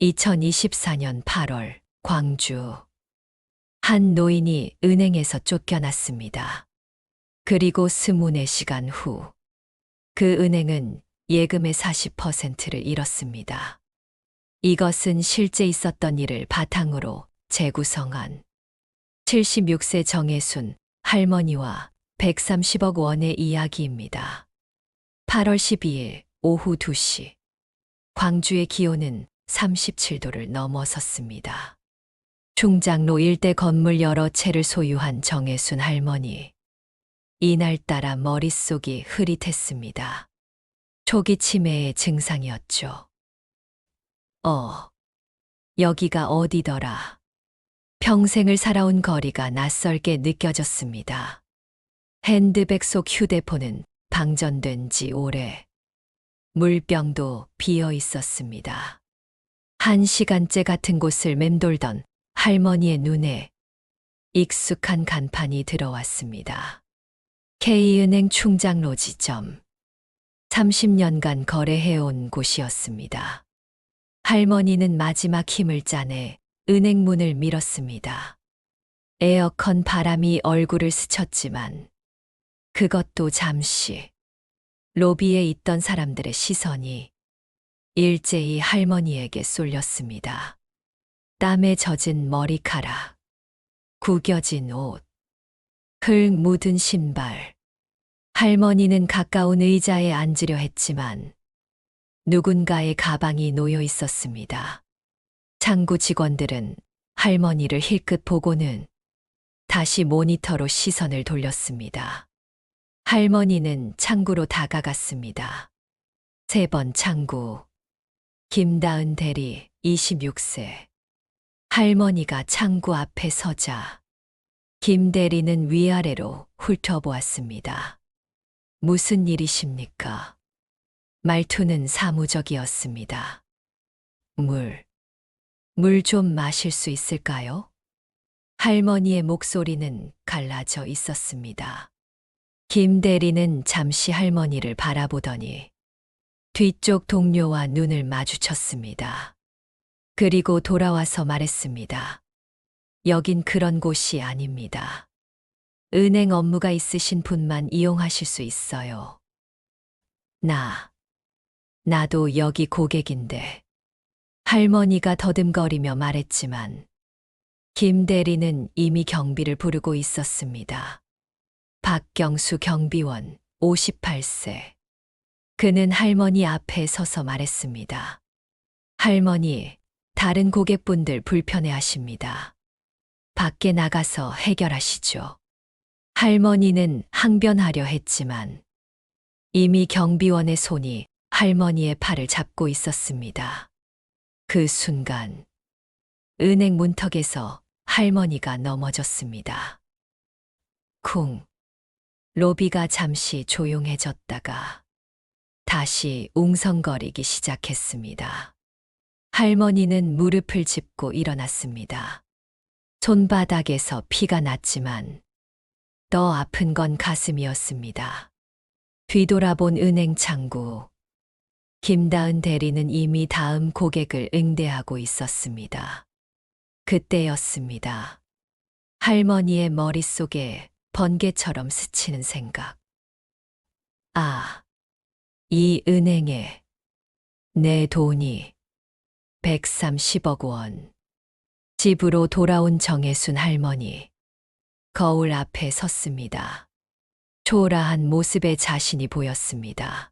2024년 8월 광주. 한 노인이 은행에서 쫓겨났습니다. 그리고 24시간 후 그 은행은 예금의 40%를 잃었습니다. 이것은 실제 있었던 일을 바탕으로 재구성한 76세 정혜순 할머니와 130억 원의 이야기입니다. 8월 12일 오후 2시 광주의 기온은 37도를 넘어섰습니다. 충장로 일대 건물 여러 채를 소유한 정혜순 할머니. 이날따라 머릿속이 흐릿했습니다. 초기 치매의 증상이었죠. 여기가 어디더라. 평생을 살아온 거리가 낯설게 느껴졌습니다. 핸드백 속 휴대폰은 방전된 지 오래. 물병도 비어 있었습니다. 1시간째 같은 곳을 맴돌던 할머니의 눈에 익숙한 간판이 들어왔습니다. K은행 충장로 지점. 30년간 거래해온 곳이었습니다. 할머니는 마지막 힘을 짜내 은행 문을 밀었습니다. 에어컨 바람이 얼굴을 스쳤지만 그것도 잠시. 로비에 있던 사람들의 시선이 일제히 할머니에게 쏠렸습니다. 땀에 젖은 머리카락, 구겨진 옷, 흙 묻은 신발. 할머니는 가까운 의자에 앉으려 했지만 누군가의 가방이 놓여 있었습니다. 창구 직원들은 할머니를 힐끗 보고는 다시 모니터로 시선을 돌렸습니다. 할머니는 창구로 다가갔습니다. 3번 창구. 김다은 대리 26세. 할머니가 창구 앞에 서자 김 대리는 위아래로 훑어보았습니다. 무슨 일이십니까? 말투는 사무적이었습니다. 물 좀 마실 수 있을까요? 할머니의 목소리는 갈라져 있었습니다. 김 대리는 잠시 할머니를 바라보더니 뒤쪽 동료와 눈을 마주쳤습니다. 그리고 돌아와서 말했습니다. 여긴 그런 곳이 아닙니다. 은행 업무가 있으신 분만 이용하실 수 있어요. 나도 여기 고객인데. 할머니가 더듬거리며 말했지만 김 대리는 이미 경비를 부르고 있었습니다. 박경수 경비원 58세. 그는 할머니 앞에 서서 말했습니다. 할머니, 다른 고객분들 불편해 하십니다. 밖에 나가서 해결하시죠. 할머니는 항변하려 했지만 이미 경비원의 손이 할머니의 팔을 잡고 있었습니다. 그 순간 은행 문턱에서 할머니가 넘어졌습니다. 쿵. 로비가 잠시 조용해졌다가 다시 웅성거리기 시작했습니다. 할머니는 무릎을 짚고 일어났습니다. 손바닥에서 피가 났지만 더 아픈 건 가슴이었습니다. 뒤돌아본 은행 창구. 김다은 대리는 이미 다음 고객을 응대하고 있었습니다. 그때였습니다. 할머니의 머릿속에 번개처럼 스치는 생각. 이 은행에 내 돈이 130억 원. 집으로 돌아온 정혜순 할머니. 거울 앞에 섰습니다. 초라한 모습의 자신이 보였습니다.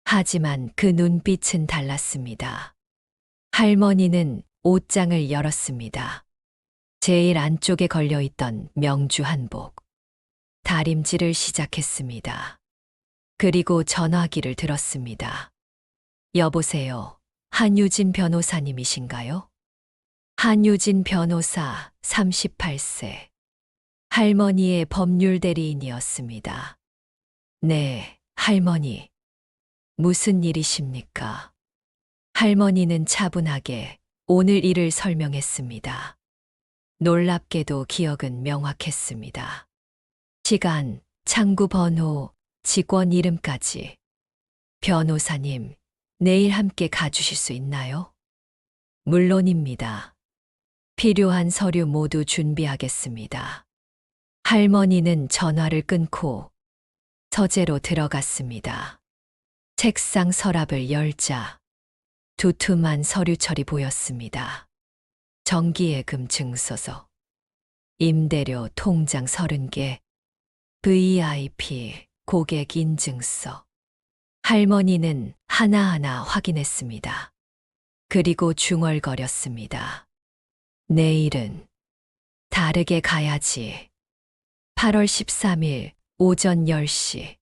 하지만 그 눈빛은 달랐습니다. 할머니는 옷장을 열었습니다. 제일 안쪽에 걸려있던 명주 한복. 다림질을 시작했습니다. 그리고 전화기를 들었습니다. 여보세요. 한유진 변호사님이신가요? 한유진 변호사 38세. 할머니의 법률 대리인이었습니다. 네, 할머니. 무슨 일이십니까? 할머니는 차분하게 오늘 일을 설명했습니다. 놀랍게도 기억은 명확했습니다. 시간, 창구 번호, 직원 이름까지. 변호사님, 내일 함께 가주실 수 있나요? 물론입니다. 필요한 서류 모두 준비하겠습니다. 할머니는 전화를 끊고 서재로 들어갔습니다. 책상 서랍을 열자 두툼한 서류철이 보였습니다. 정기예금 증서서, 임대료 통장 30개, VIP 고객 인증서. 할머니는 하나하나 확인했습니다. 그리고 중얼거렸습니다. 내일은 다르게 가야지. 8월 13일 오전 10시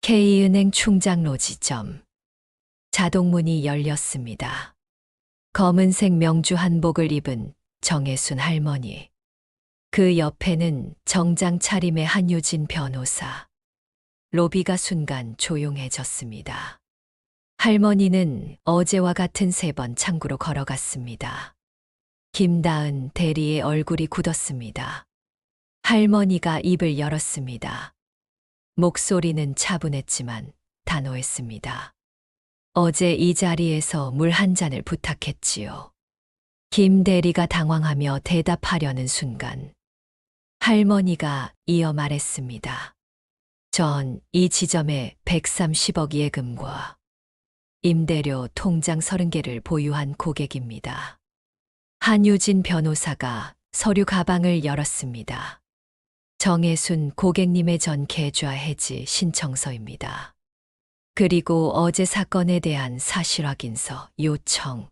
K은행 충장로 지점. 자동문이 열렸습니다. 검은색 명주 한복을 입은 정혜순 할머니. 그 옆에는 정장 차림의 한유진 변호사. 로비가 순간 조용해졌습니다. 할머니는 어제와 같은 3번 창구로 걸어갔습니다. 김다은 대리의 얼굴이 굳었습니다. 할머니가 입을 열었습니다. 목소리는 차분했지만 단호했습니다. 어제 이 자리에서 물 한 잔을 부탁했지요. 김 대리가 당황하며 대답하려는 순간 할머니가 이어 말했습니다. 전 이 지점에 130억 예금과 임대료 통장 30개를 보유한 고객입니다. 한유진 변호사가 서류 가방을 열었습니다. 정혜순 고객님의 전 계좌 해지 신청서입니다. 그리고 어제 사건에 대한 사실 확인서 요청,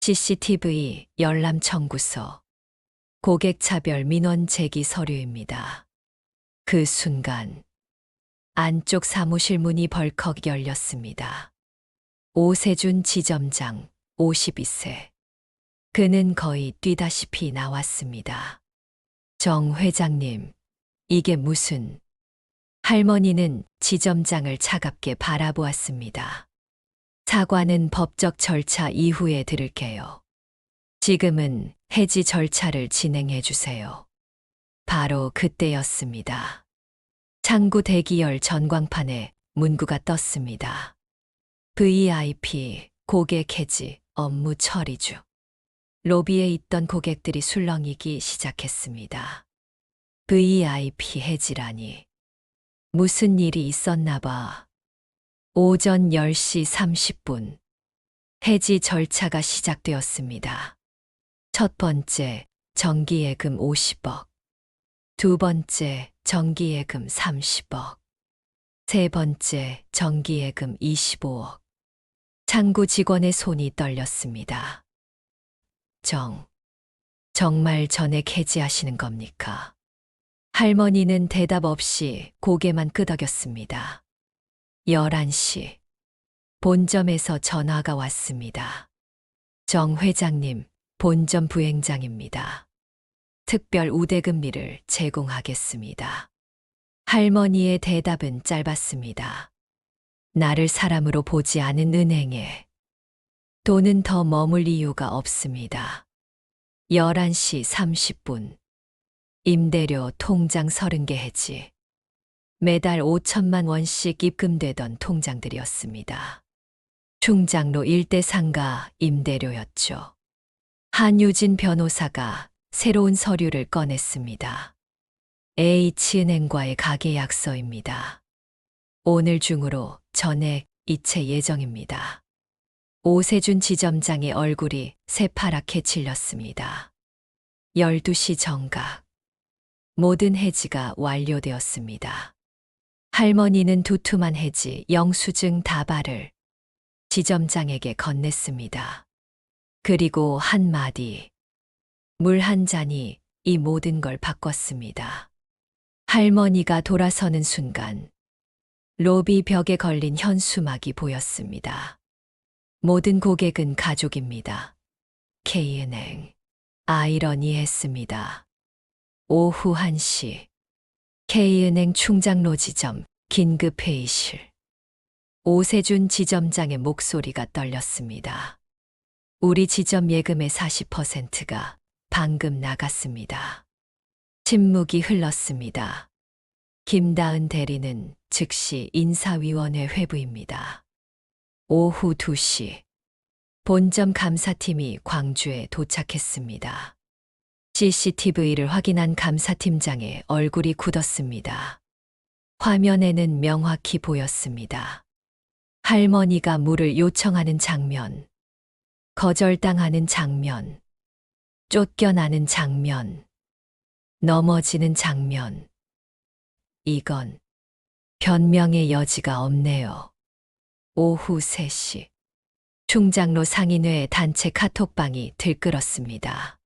CCTV 열람 청구서, 고객 차별 민원 제기 서류입니다. 그 순간 안쪽 사무실 문이 벌컥 열렸습니다. 오세준 지점장 52세. 그는 거의 뛰다시피 나왔습니다. 정 회장님, 이게 무슨... 할머니는 지점장을 차갑게 바라보았습니다. 사과는 법적 절차 이후에 들을게요. 지금은 해지 절차를 진행해 주세요. 바로 그때였습니다. 창구 대기열 전광판에 문구가 떴습니다. VIP 고객 해지 업무 처리 중. 로비에 있던 고객들이 술렁이기 시작했습니다. VIP 해지라니. 무슨 일이 있었나 봐. 오전 10시 30분. 해지 절차가 시작되었습니다. 첫 번째, 정기예금 50억. 두 번째, 정기예금 30억. 세 번째, 정기예금 25억. 창구 직원의 손이 떨렸습니다. 정말 전액 해지하시는 겁니까? 할머니는 대답 없이 고개만 끄덕였습니다. 11시. 본점에서 전화가 왔습니다. 정 회장님, 본점 부행장입니다. 특별 우대금리를 제공하겠습니다. 할머니의 대답은 짧았습니다. 나를 사람으로 보지 않은 은행에 돈은 더 머물 이유가 없습니다. 11시 30분. 임대료 통장 30개 해지. 매달 5천만 원씩 입금되던 통장들이었습니다. 충장로 일대 상가 임대료였죠. 한유진 변호사가 새로운 서류를 꺼냈습니다. H은행과의 가계약서입니다. 오늘 중으로 전액 이체 예정입니다. 오세준 지점장의 얼굴이 새파랗게 질렸습니다. 12시 정각. 모든 해지가 완료되었습니다. 할머니는 두툼한 해지 영수증 다발을 지점장에게 건넸습니다. 그리고 한마디. 물 한 잔이 이 모든 걸 바꿨습니다. 할머니가 돌아서는 순간 로비 벽에 걸린 현수막이 보였습니다. 모든 고객은 가족입니다. K은행. 아이러니했습니다. 오후 1시. K은행 충장로 지점 긴급회의실. 오세준 지점장의 목소리가 떨렸습니다. 우리 지점 예금의 40%가 방금 나갔습니다. 침묵이 흘렀습니다. 김다은 대리는 즉시 인사위원회 회부입니다. 오후 2시. 본점 감사팀이 광주에 도착했습니다. CCTV를 확인한 감사팀장의 얼굴이 굳었습니다. 화면에는 명확히 보였습니다. 할머니가 물을 요청하는 장면, 거절당하는 장면, 쫓겨나는 장면, 넘어지는 장면. 이건 변명의 여지가 없네요. 오후 3시. 충장로 상인회 단체 카톡방이 들끓었습니다.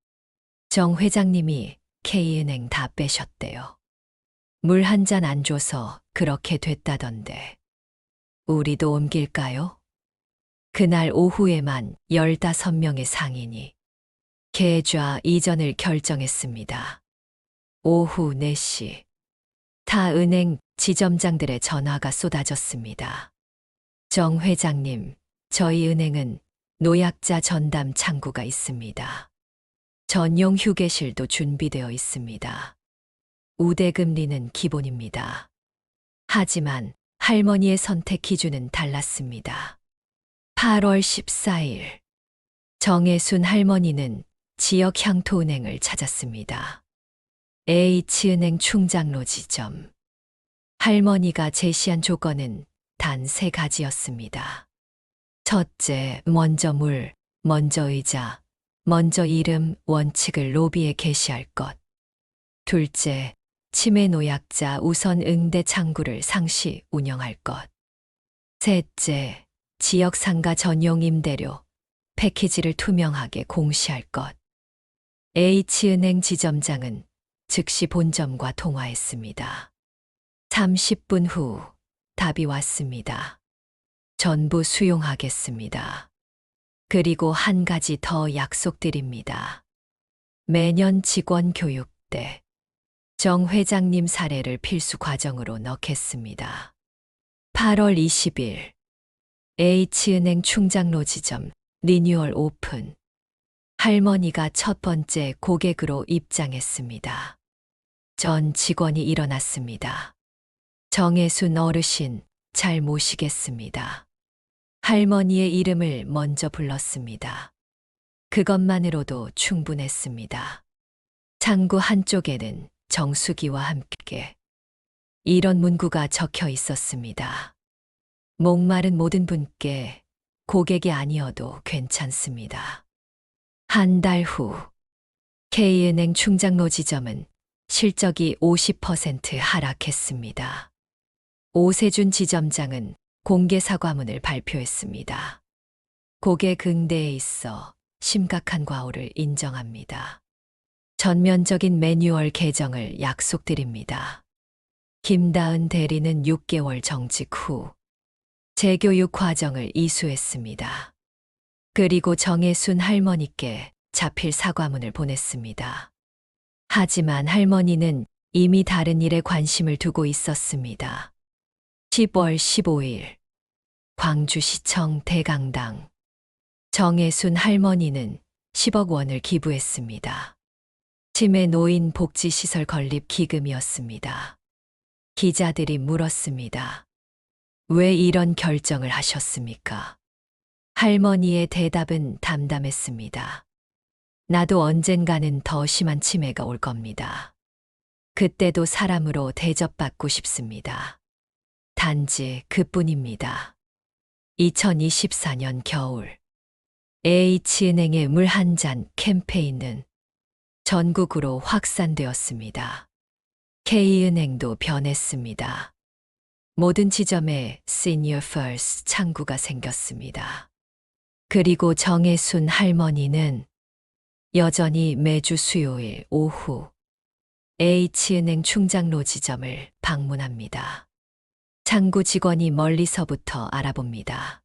정 회장님이 K은행 다 빼셨대요. 물 한 잔 안 줘서 그렇게 됐다던데. 우리도 옮길까요? 그날 오후에만 15명의 상인이 계좌 이전을 결정했습니다. 오후 4시. 타 은행 지점장들의 전화가 쏟아졌습니다. 정 회장님, 저희 은행은 노약자 전담 창구가 있습니다. 전용 휴게실도 준비되어 있습니다. 우대금리는 기본입니다. 하지만 할머니의 선택 기준은 달랐습니다. 8월 14일, 정혜순 할머니는 지역 향토은행을 찾았습니다. H은행 충장로 지점. 할머니가 제시한 조건은 단 3가지였습니다. 첫째, 먼저 물, 먼저 의자, 먼저 이름, 원칙을 로비에 게시할 것. 둘째, 치매 노약자 우선 응대 창구를 상시 운영할 것. 셋째, 지역 상가 전용 임대료, 패키지를 투명하게 공시할 것. H은행 지점장은 즉시 본점과 통화했습니다. 30분 후 답이 왔습니다. 전부 수용하겠습니다. 그리고 한 가지 더 약속드립니다. 매년 직원 교육 때 정 회장님 사례를 필수 과정으로 넣겠습니다. 8월 20일 H은행 충장로 지점 리뉴얼 오픈. 할머니가 첫 번째 고객으로 입장했습니다. 전 직원이 일어났습니다. 정혜순 어르신, 잘 모시겠습니다. 할머니의 이름을 먼저 불렀습니다. 그것만으로도 충분했습니다. 창구 한쪽에는 정수기와 함께 이런 문구가 적혀 있었습니다. 목마른 모든 분께 고객이 아니어도 괜찮습니다. 한 달 후, K은행 충장로 지점은 실적이 50% 하락했습니다. 오세준 지점장은 공개 사과문을 발표했습니다. 고객 응대에 있어 심각한 과오를 인정합니다. 전면적인 매뉴얼 개정을 약속드립니다. 김다은 대리는 6개월 정직 후 재교육 과정을 이수했습니다. 그리고 정혜순 할머니께 자필 사과문을 보냈습니다. 하지만 할머니는 이미 다른 일에 관심을 두고 있었습니다. 10월 15일 광주시청 대강당. 정혜순 할머니는 10억 원을 기부했습니다. 치매 노인 복지시설 건립 기금이었습니다. 기자들이 물었습니다. 왜 이런 결정을 하셨습니까? 할머니의 대답은 담담했습니다. 나도 언젠가는 더 심한 치매가 올 겁니다. 그때도 사람으로 대접받고 싶습니다. 단지 그뿐입니다. 2024년 겨울 H은행의 물 한 잔 캠페인은 전국으로 확산되었습니다. K은행도 변했습니다. 모든 지점에 Senior First 창구가 생겼습니다. 그리고 정혜순 할머니는 여전히 매주 수요일 오후 H은행 충장로 지점을 방문합니다. 창구 직원이 멀리서부터 알아봅니다.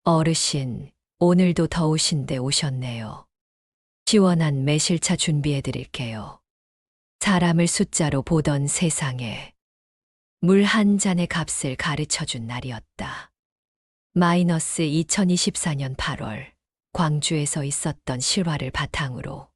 어르신, 오늘도 더우신데 오셨네요. 시원한 매실차 준비해 드릴게요. 사람을 숫자로 보던 세상에 물 한 잔의 값을 가르쳐준 날이었다. 마이너스 2024년 8월 광주에서 있었던 실화를 바탕으로